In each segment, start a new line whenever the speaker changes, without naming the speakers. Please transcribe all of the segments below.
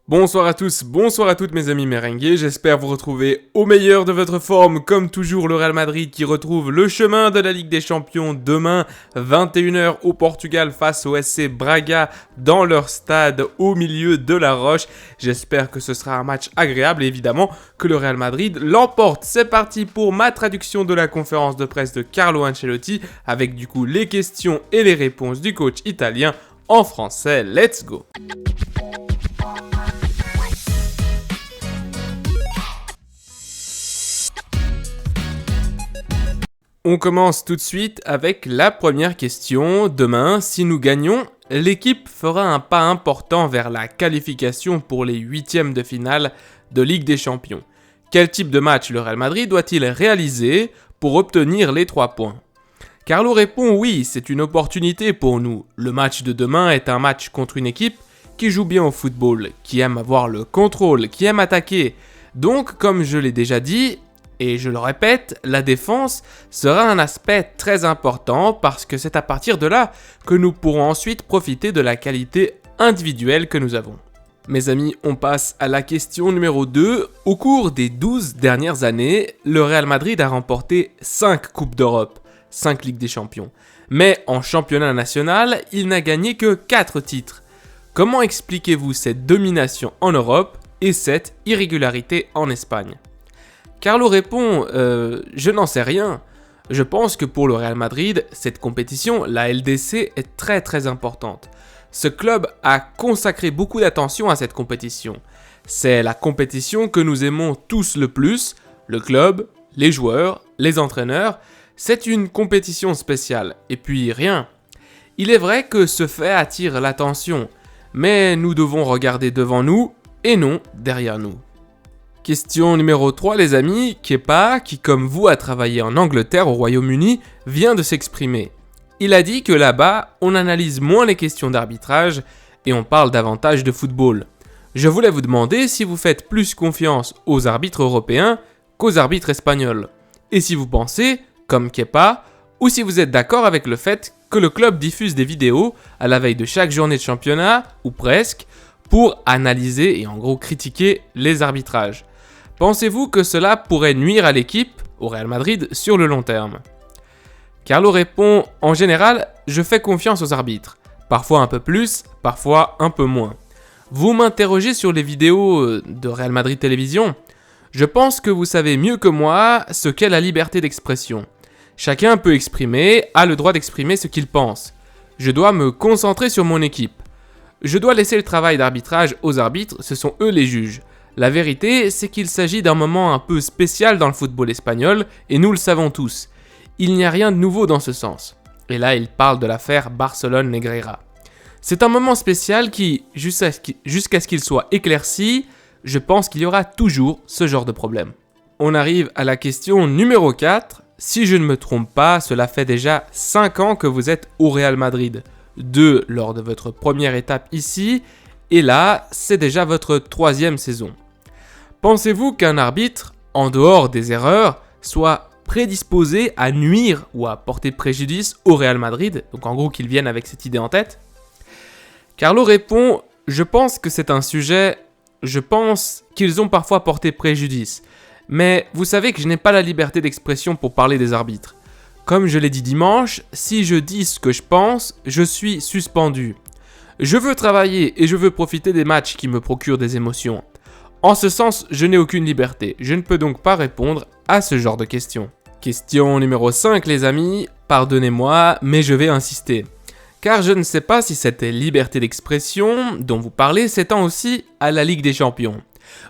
Bonsoir à tous, bonsoir à toutes mes amis merengues, j'espère vous retrouver au meilleur de votre forme, comme toujours le Real Madrid qui retrouve le chemin de la Ligue des Champions demain, 21h au Portugal face au SC Braga dans leur stade au milieu de la Roche. J'espère que ce sera un match agréable et évidemment que le Real Madrid l'emporte. C'est parti pour ma traduction de la conférence de presse de Carlo Ancelotti avec du coup les questions et les réponses du coach italien en français. Let's go! On commence tout de suite avec la première question. Demain, si nous gagnons, l'équipe fera un pas important vers la qualification pour les huitièmes de finale de Ligue des Champions. Quel type de match le Real Madrid doit-il réaliser pour obtenir les 3 points ? Carlo répond oui, c'est une opportunité pour nous. Le match de demain est un match contre une équipe qui joue bien au football, qui aime avoir le contrôle, qui aime attaquer. Donc, comme je l'ai déjà dit, et je le répète, la défense sera un aspect très important parce que c'est à partir de là que nous pourrons ensuite profiter de la qualité individuelle que nous avons. Mes amis, on passe à la question numéro 2. Au cours des 12 dernières années, le Real Madrid a remporté 5 Coupes d'Europe, 5 Ligues des Champions. Mais en championnat national, il n'a gagné que 4 titres. Comment expliquez-vous cette domination en Europe et cette irrégularité en Espagne ? Carlo répond je n'en sais rien. Je pense que pour le Real Madrid, cette compétition, la LDC, est très très importante. Ce club a consacré beaucoup d'attention à cette compétition. C'est la compétition que nous aimons tous le plus, le club, les joueurs, les entraîneurs. C'est une compétition spéciale. Et puis rien. Il est vrai que ce fait attire l'attention, mais nous devons regarder devant nous et non derrière nous. Question numéro 3 les amis, Kepa, qui comme vous a travaillé en Angleterre au Royaume-Uni, vient de s'exprimer. Il a dit que là-bas, on analyse moins les questions d'arbitrage et on parle davantage de football. Je voulais vous demander si vous faites plus confiance aux arbitres européens qu'aux arbitres espagnols. Et si vous pensez, comme Kepa, ou si vous êtes d'accord avec le fait que le club diffuse des vidéos à la veille de chaque journée de championnat, ou presque, pour analyser et en gros critiquer les arbitrages. Pensez-vous que cela pourrait nuire à l'équipe, au Real Madrid, sur le long terme ? Carlo répond, en général, je fais confiance aux arbitres. Parfois un peu plus, parfois un peu moins. Vous m'interrogez sur les vidéos de Real Madrid Télévision ? Je pense que vous savez mieux que moi ce qu'est la liberté d'expression. Chacun peut exprimer, a le droit d'exprimer ce qu'il pense. Je dois me concentrer sur mon équipe. Je dois laisser le travail d'arbitrage aux arbitres, ce sont eux les juges. La vérité, c'est qu'il s'agit d'un moment un peu spécial dans le football espagnol, et nous le savons tous. Il n'y a rien de nouveau dans ce sens. Et là, il parle de l'affaire Barcelone-Negreira. C'est un moment spécial qui, jusqu'à ce qu'il soit éclairci, je pense qu'il y aura toujours ce genre de problème. On arrive à la question numéro 4. Si je ne me trompe pas, cela fait déjà 5 ans que vous êtes au Real Madrid. 2 lors de votre première étape ici, et là, c'est déjà votre 3e saison. Pensez-vous qu'un arbitre, en dehors des erreurs, soit prédisposé à nuire ou à porter préjudice au Real Madrid ? Donc en gros qu'il vienne avec cette idée en tête. Carlo répond, je pense que c'est un sujet, je pense qu'ils ont parfois porté préjudice. Mais vous savez que je n'ai pas la liberté d'expression pour parler des arbitres. Comme je l'ai dit dimanche, si je dis ce que je pense, je suis suspendu. Je veux travailler et je veux profiter des matchs qui me procurent des émotions. En ce sens, je n'ai aucune liberté. Je ne peux donc pas répondre à ce genre de questions. Question numéro 5 les amis, pardonnez-moi, mais je vais insister. Car je ne sais pas si cette liberté d'expression dont vous parlez s'étend aussi à la Ligue des Champions.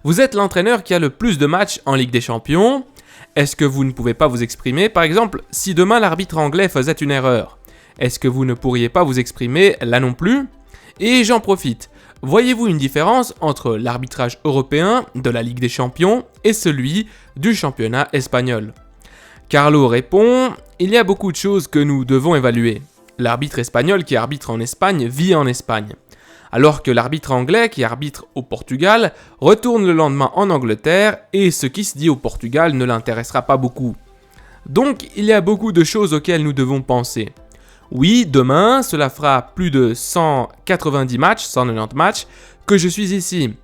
Vous êtes l'entraîneur qui a le plus de matchs en Ligue des Champions. Est-ce que vous ne pouvez pas vous exprimer ? Par exemple, si demain l'arbitre anglais faisait une erreur, est-ce que vous ne pourriez pas vous exprimer là non plus ? Et j'en profite. Voyez-vous une différence entre l'arbitrage européen de la Ligue des Champions et celui du championnat espagnol ? Carlo répond, il y a beaucoup de choses que nous devons évaluer. L'arbitre espagnol qui arbitre en Espagne vit en Espagne, alors que l'arbitre anglais qui arbitre au Portugal retourne le lendemain en Angleterre et ce qui se dit au Portugal ne l'intéressera pas beaucoup. Donc il y a beaucoup de choses auxquelles nous devons penser. Oui, demain, cela fera plus de 190 matchs, 190 matchs, que je suis ici.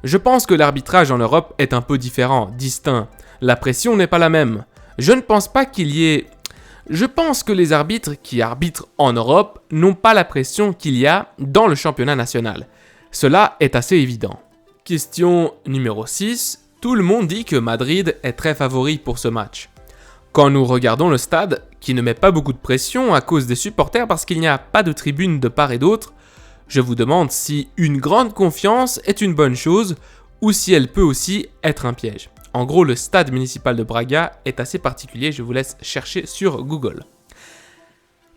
Je pense que l'arbitrage en Europe est un peu différent, distinct. La pression n'est pas la même. Je ne pense pas qu'il y ait... Je pense que les arbitres qui arbitrent en Europe n'ont pas la pression qu'il y a dans le championnat national. Cela est assez évident. Question numéro 6. Tout le monde dit que Madrid est très favori pour ce match. Quand nous regardons le stade, qui ne met pas beaucoup de pression à cause des supporters parce qu'il n'y a pas de tribune de part et d'autre, je vous demande si une grande confiance est une bonne chose ou si elle peut aussi être un piège. En gros, le stade municipal de Braga est assez particulier, je vous laisse chercher sur Google.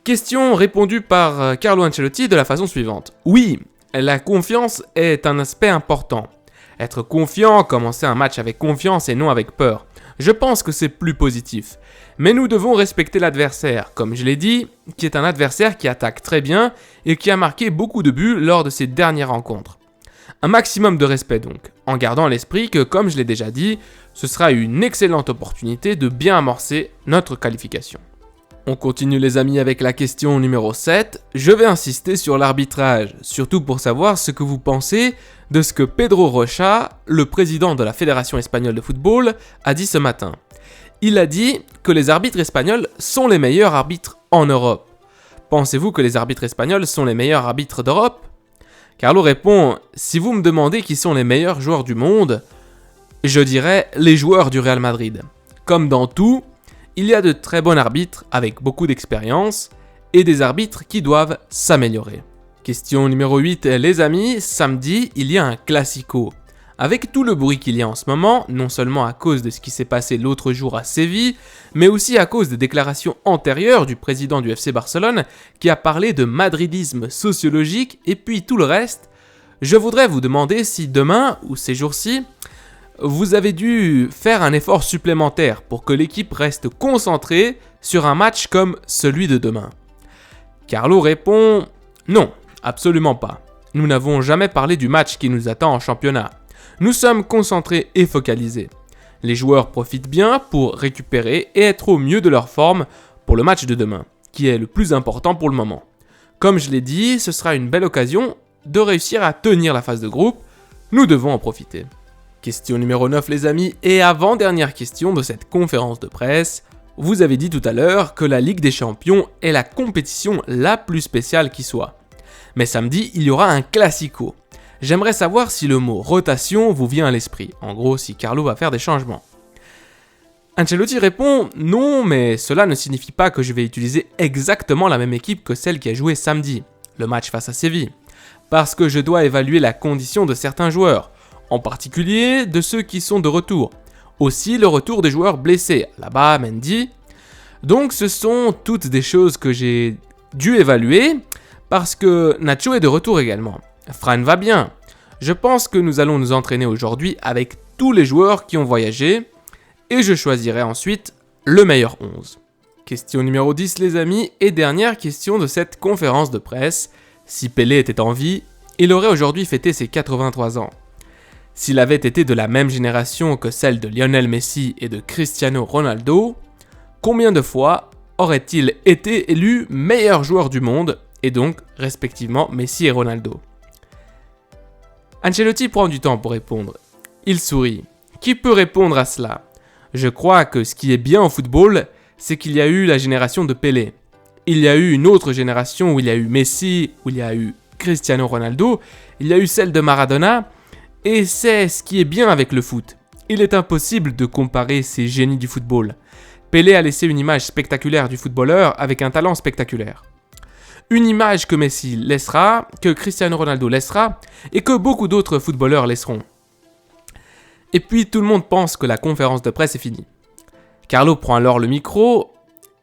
Question répondue par Carlo Ancelotti de la façon suivante. Oui, la confiance est un aspect important. Être confiant, commencer un match avec confiance et non avec peur. Je pense que c'est plus positif. Mais nous devons respecter l'adversaire, comme je l'ai dit, qui est un adversaire qui attaque très bien et qui a marqué beaucoup de buts lors de ses dernières rencontres. Un maximum de respect donc, en gardant à l'esprit que, comme je l'ai déjà dit, ce sera une excellente opportunité de bien amorcer notre qualification. On continue les amis avec la question numéro 7. Je vais insister sur l'arbitrage, surtout pour savoir ce que vous pensez de ce que Pedro Rocha, le président de la Fédération espagnole de football, a dit ce matin. Il a dit que les arbitres espagnols sont les meilleurs arbitres en Europe. Pensez-vous que les arbitres espagnols sont les meilleurs arbitres d'Europe ? Carlo répond « Si vous me demandez qui sont les meilleurs joueurs du monde, je dirais les joueurs du Real Madrid. Comme dans tout, il y a de très bons arbitres avec beaucoup d'expérience et des arbitres qui doivent s'améliorer. » Question numéro 8, les amis, samedi, il y a un classico. Avec tout le bruit qu'il y a en ce moment, non seulement à cause de ce qui s'est passé l'autre jour à Séville, mais aussi à cause des déclarations antérieures du président du FC Barcelone qui a parlé de madridisme sociologique et puis tout le reste, je voudrais vous demander si demain ou ces jours-ci, vous avez dû faire un effort supplémentaire pour que l'équipe reste concentrée sur un match comme celui de demain. Carlo répond « Non, absolument pas. Nous n'avons jamais parlé du match qui nous attend en championnat. Nous sommes concentrés et focalisés. Les joueurs profitent bien pour récupérer et être au mieux de leur forme pour le match de demain, qui est le plus important pour le moment. Comme je l'ai dit, ce sera une belle occasion de réussir à tenir la phase de groupe. Nous devons en profiter. » Question numéro 9 les amis, et avant-dernière question de cette conférence de presse. Vous avez dit tout à l'heure que la Ligue des Champions est la compétition la plus spéciale qui soit. Mais samedi, il y aura un classico. J'aimerais savoir si le mot rotation vous vient à l'esprit. En gros, si Carlo va faire des changements. Ancelotti répond « Non, mais cela ne signifie pas que je vais utiliser exactement la même équipe que celle qui a joué samedi, le match face à Séville. Parce que je dois évaluer la condition de certains joueurs, en particulier de ceux qui sont de retour. Aussi le retour des joueurs blessés, Alaba, Mendy. Donc ce sont toutes des choses que j'ai dû évaluer parce que Nacho est de retour également. Fran va bien. Je pense que nous allons nous entraîner aujourd'hui avec tous les joueurs qui ont voyagé et je choisirai ensuite le meilleur 11. Question numéro 10 les amis et dernière question de cette conférence de presse. Si Pelé était en vie, il aurait aujourd'hui fêté ses 83 ans. S'il avait été de la même génération que celle de Lionel Messi et de Cristiano Ronaldo, combien de fois aurait-il été élu meilleur joueur du monde et donc respectivement Messi et Ronaldo ? Ancelotti prend du temps pour répondre. Il sourit. Qui peut répondre à cela ? Je crois que ce qui est bien au football, c'est qu'il y a eu la génération de Pelé. Il y a eu une autre génération où il y a eu Messi, où il y a eu Cristiano Ronaldo, il y a eu celle de Maradona, et c'est ce qui est bien avec le foot. Il est impossible de comparer ces génies du football. Pelé a laissé une image spectaculaire du footballeur avec un talent spectaculaire. Une image que Messi laissera, que Cristiano Ronaldo laissera, et que beaucoup d'autres footballeurs laisseront. Et puis tout le monde pense que la conférence de presse est finie. Carlo prend alors le micro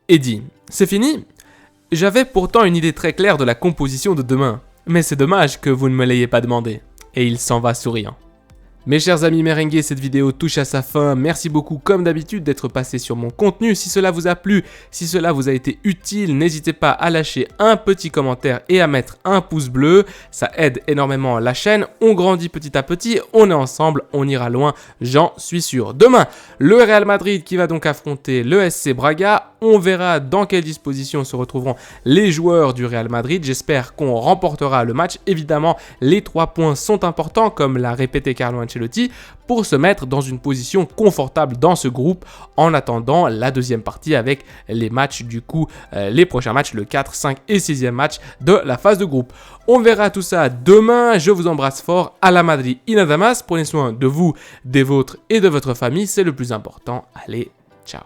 et dit « C'est fini ? J'avais pourtant une idée très claire de la composition de demain, mais c'est dommage que vous ne me l'ayez pas demandé. » Et il s'en va souriant. Mes chers amis merengues, cette vidéo touche à sa fin. Merci beaucoup comme d'habitude d'être passé sur mon contenu. Si cela vous a plu, si cela vous a été utile, n'hésitez pas à lâcher un petit commentaire et à mettre un pouce bleu. Ça aide énormément la chaîne. On grandit petit à petit, on est ensemble, on ira loin, j'en suis sûr. Demain, le Real Madrid qui va donc affronter le SC Braga. On verra dans quelle disposition se retrouveront les joueurs du Real Madrid. J'espère qu'on remportera le match. Évidemment, les 3 points sont importants, comme l'a répété Carlo Ancelotti, pour se mettre dans une position confortable dans ce groupe en attendant la deuxième partie avec les matchs les prochains matchs, le 4, 5 et 6e match de la phase de groupe. On verra tout ça demain. Je vous embrasse fort. À la Madrid y nada más. Prenez soin de vous, des vôtres et de votre famille. C'est le plus important. Allez, ciao.